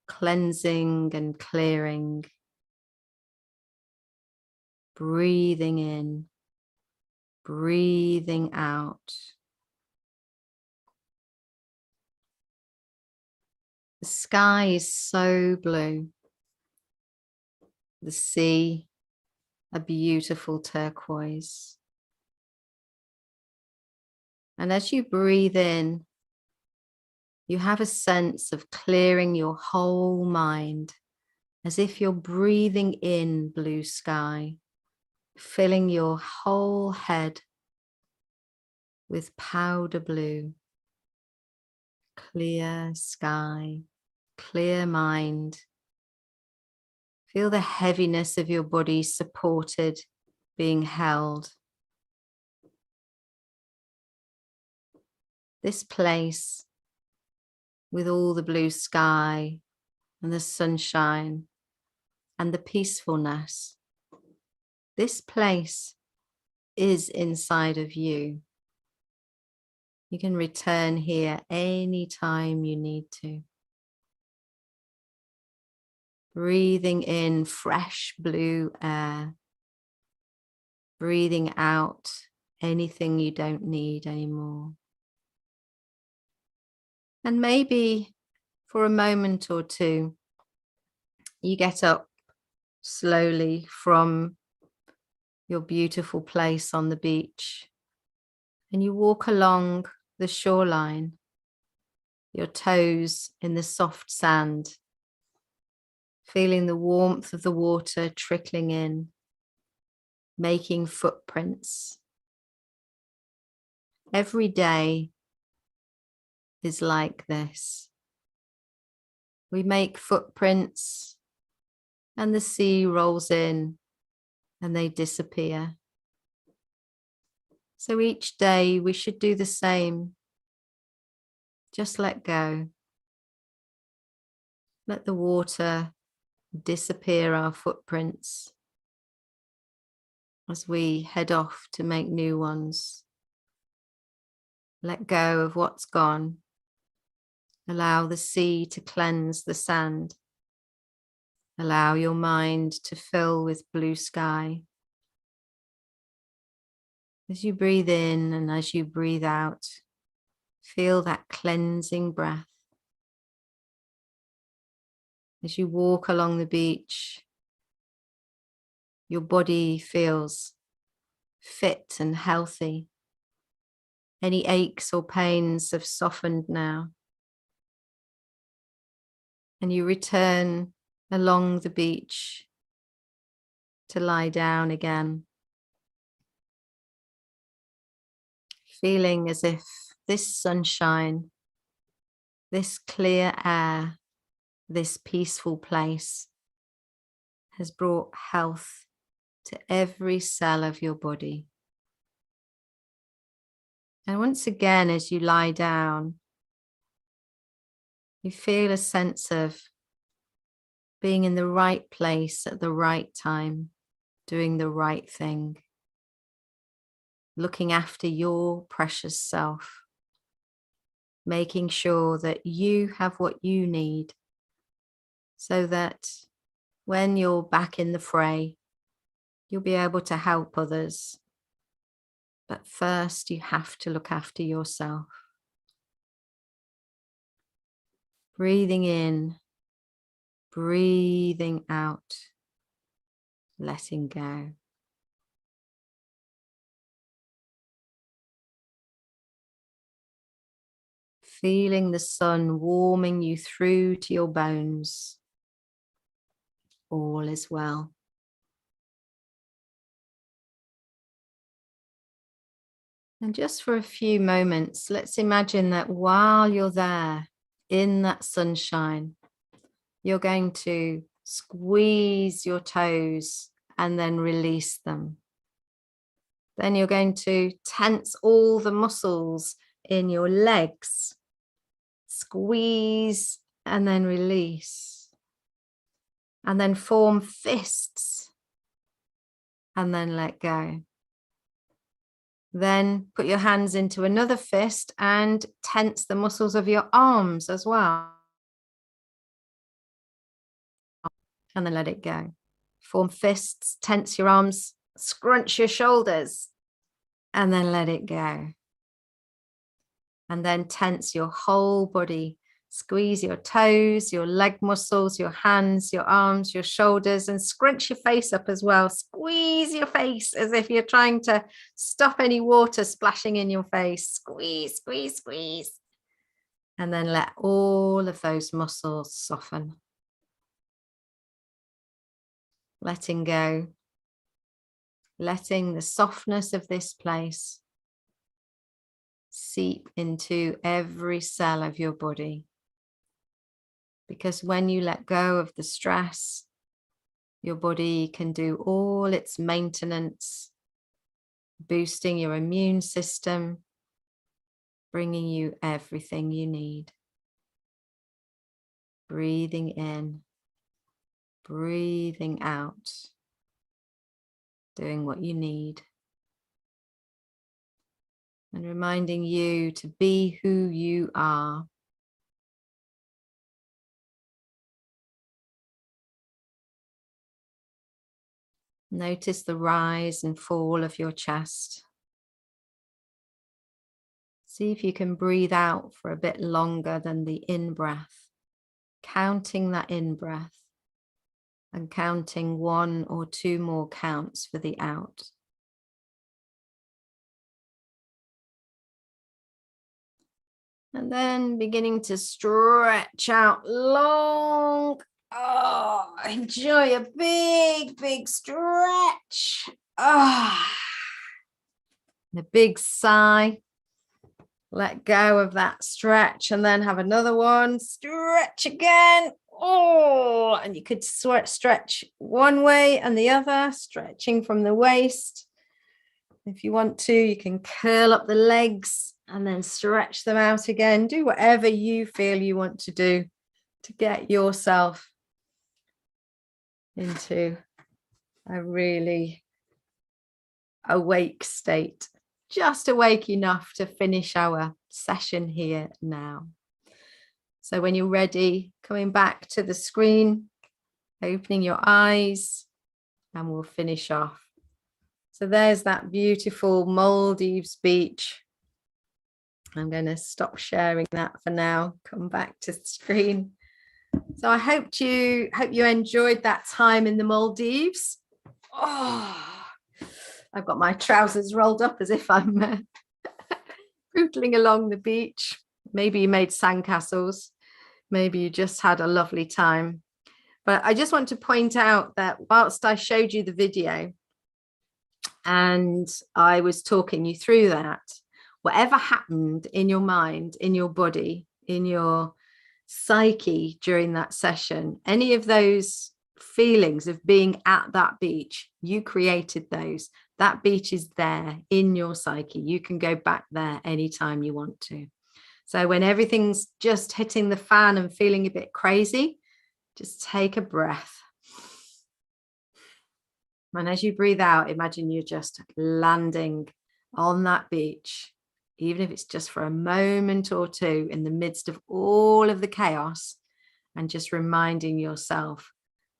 cleansing and clearing. Breathing in, breathing out. The sky is so blue. The sea, a beautiful turquoise. And as you breathe in, you have a sense of clearing your whole mind, as if you're breathing in blue sky, filling your whole head with powder blue, clear sky, clear mind. Feel the heaviness of your body supported, being held. This place with all the blue sky and the sunshine and the peacefulness. This place is inside of you. You can return here anytime you need to. Breathing in fresh blue air. Breathing out anything you don't need anymore. And maybe for a moment or two, you get up slowly from your beautiful place on the beach and you walk along the shoreline, your toes in the soft sand, feeling the warmth of the water trickling in, making footprints. Every day is like this. We make footprints and the sea rolls in and they disappear. So each day we should do the same. Just let go. Let the water disappear our footprints as we head off to make new ones. Let go of what's gone. Allow the sea to cleanse the sand. Allow your mind to fill with blue sky. As you breathe in and as you breathe out, feel that cleansing breath. As you walk along the beach, your body feels fit and healthy. Any aches or pains have softened now. And you return along the beach to lie down again, feeling as if this sunshine, this clear air, this peaceful place has brought health to every cell of your body. And once again, as you lie down, you feel a sense of being in the right place at the right time, doing the right thing, looking after your precious self, making sure that you have what you need so that when you're back in the fray, you'll be able to help others. But first, you have to look after yourself. Breathing in, breathing out, letting go. Feeling the sun warming you through to your bones. All is well. And just for a few moments, let's imagine that while you're there in that sunshine, you're going to squeeze your toes and then release them. Then you're going to tense all the muscles in your legs, squeeze and then release, and then form fists and then let go. Then put your hands into another fist and tense the muscles of your arms as well. And then let it go. Form fists, tense your arms, scrunch your shoulders, and then let it go. And then tense your whole body. Squeeze your toes, your leg muscles, your hands, your arms, your shoulders, and scrunch your face up as well. Squeeze your face as if you're trying to stop any water splashing in your face. Squeeze, squeeze, squeeze. And then let all of those muscles soften. Letting go. Letting the softness of this place seep into every cell of your body. Because when you let go of the stress, your body can do all its maintenance, boosting your immune system, bringing you everything you need. Breathing in, breathing out, doing what you need. And reminding you to be who you are. Notice the rise and fall of your chest. See if you can breathe out for a bit longer than the in-breath, counting that in-breath and counting 1 or 2 more counts for the out. And then beginning to stretch out long. Oh, enjoy a big, big stretch. Ah, and a big sigh. Let go of that stretch and then have another one. Stretch again. Oh, and you could stretch one way and the other, stretching from the waist. If you want to, you can curl up the legs and then stretch them out again. Do whatever you feel you want to do to get yourself into a really awake state. Just awake enough to finish our session here now. So when you're ready, coming back to the screen, opening your eyes, and we'll finish off. So there's that beautiful Maldives beach. I'm going to stop sharing that for now. Come back to the screen. So I hope you enjoyed that time in the Maldives. Oh, I've got my trousers rolled up as if I'm pootling along the beach. Maybe you made sandcastles. Maybe you just had a lovely time. But I just want to point out that whilst I showed you the video and I was talking you through that, whatever happened in your mind, in your body, in your psyche during that session, any of those feelings of being at that beach, you created those. That beach is there in your psyche. You can go back there anytime you want to. So when everything's just hitting the fan and feeling a bit crazy, just take a breath. And as you breathe out, imagine you're just landing on that beach, even if it's just for a moment or two in the midst of all of the chaos, and just reminding yourself,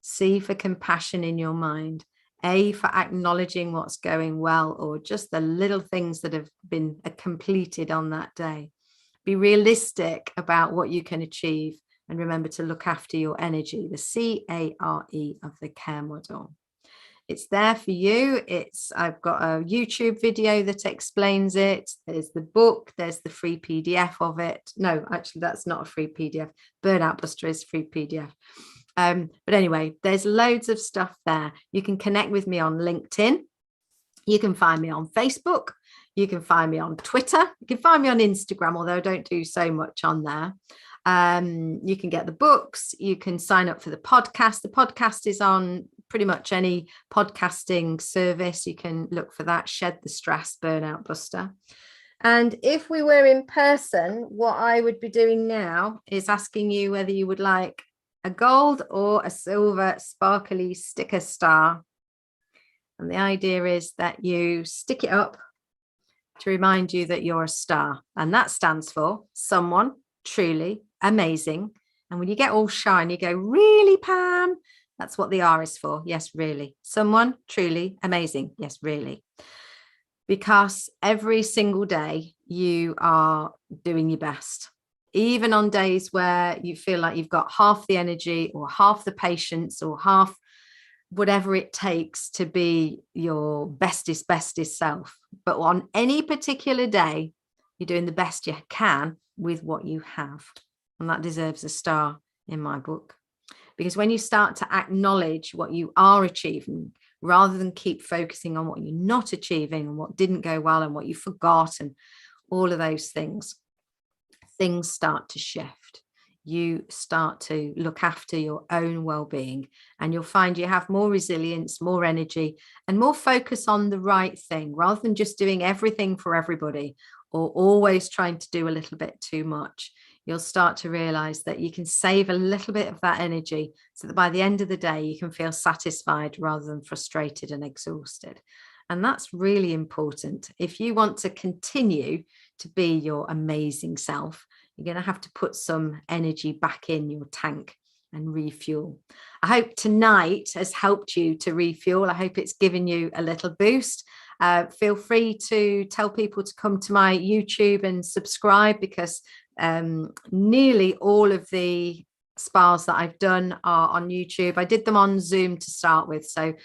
C for compassion in your mind, A for acknowledging what's going well, or just the little things that have been completed on that day. Be realistic about what you can achieve, and remember to look after your energy, the CARE of the care model. It's there for you. I've got a YouTube video that explains it. There's the book, there's the free PDF of it. No, actually, that's not a free PDF. Burnout Buster is free PDF. But anyway, there's loads of stuff there. You can connect with me on LinkedIn. You can find me on Facebook. You can find me on Twitter. You can find me on Instagram, although I don't do so much on there. You can get the books. You can sign up for the podcast. The podcast is on pretty much any podcasting service. You can look for that, Shed the Stress Burnout Buster. And if we were in person, what I would be doing now is asking you whether you would like a gold or a silver sparkly sticker star. And the idea is that you stick it up to remind you that you're a star. And that stands for someone truly amazing. And when you get all shy and you go, really, Pam? That's what the R is for. Yes, really. Someone truly amazing. Yes, really. Because every single day you are doing your best. Even on days where you feel like you've got half the energy or half the patience or half whatever it takes to be your bestest self. But on any particular day, you're doing the best you can with what you have. And that deserves a star in my book. Because when you start to acknowledge what you are achieving, rather than keep focusing on what you're not achieving and what didn't go well and what you forgot and all of those things, things start to shift. You start to look after your own well-being, and you'll find you have more resilience, more energy, and more focus on the right thing, rather than just doing everything for everybody or always trying to do a little bit too much. You'll start to realize that you can save a little bit of that energy so that by the end of the day, you can feel satisfied rather than frustrated and exhausted. And that's really important. If you want to continue to be your amazing self, you're going to have to put some energy back in your tank and refuel. I hope tonight has helped you to refuel. I hope it's given you a little boost. Feel free to tell people to come to my YouTube and subscribe, because nearly all of the spas that I've done are on YouTube. I did them on Zoom to start with. So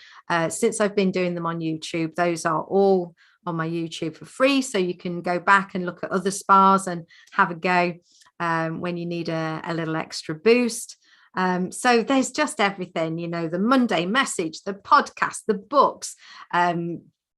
since I've been doing them on YouTube, those are all on my YouTube for free. So you can go back and look at other spas and have a go when you need a little extra boost. So there's just everything, you know, the Monday message, the podcast, the books.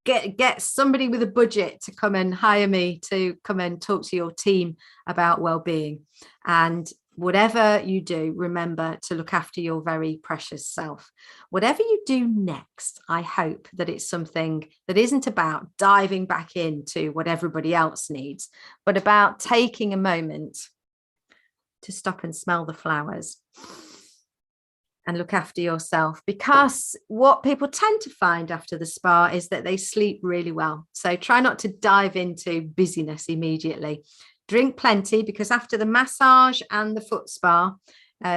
Get somebody with a budget to come and hire me to come and talk to your team about well-being. And whatever you do, remember to look after your very precious self. Whatever you do next, I hope that it's something that isn't about diving back into what everybody else needs, but about taking a moment to stop and smell the flowers and look after yourself. Because what people tend to find after the spa is that they sleep really well. So try not to dive into busyness immediately. Drink plenty, because after the massage and the foot spa,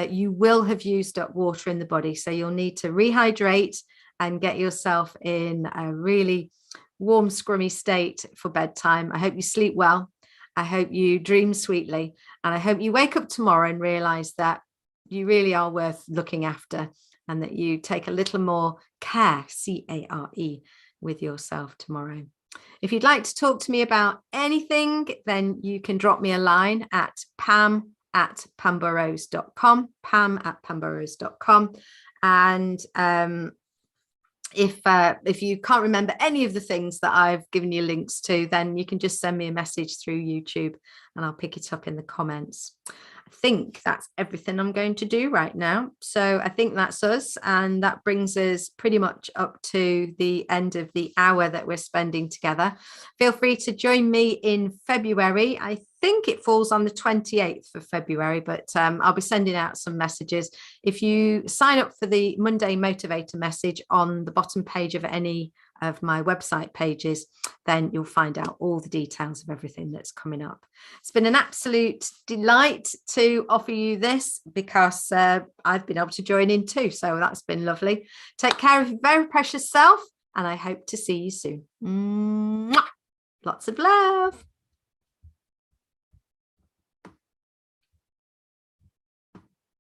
you will have used up water in the body. So you'll need to rehydrate and get yourself in a really warm, scrummy state for bedtime. I hope you sleep well. I hope you dream sweetly. And I hope you wake up tomorrow and realize that you really are worth looking after, and that you take a little more care, CARE, with yourself tomorrow. If you'd like to talk to me about anything, then you can drop me a line at pam@pamburrows.com, pam@pamburrows.com. And if you can't remember any of the things that I've given you links to, then you can just send me a message through YouTube and I'll pick it up in the comments. I think that's everything I'm going to do right now. So I think that's us, and that brings us pretty much up to the end of the hour that we're spending together. Feel free to join me in February. I think it falls on the 28th of February, but I'll be sending out some messages. If you sign up for the Monday Motivator message on the bottom page of any of my website pages, then you'll find out all the details of everything that's coming up. It's been an absolute delight to offer you this, because I've been able to join in too. So that's been lovely. Take care of your very precious self, and I hope to see you soon. Mwah! Lots of love.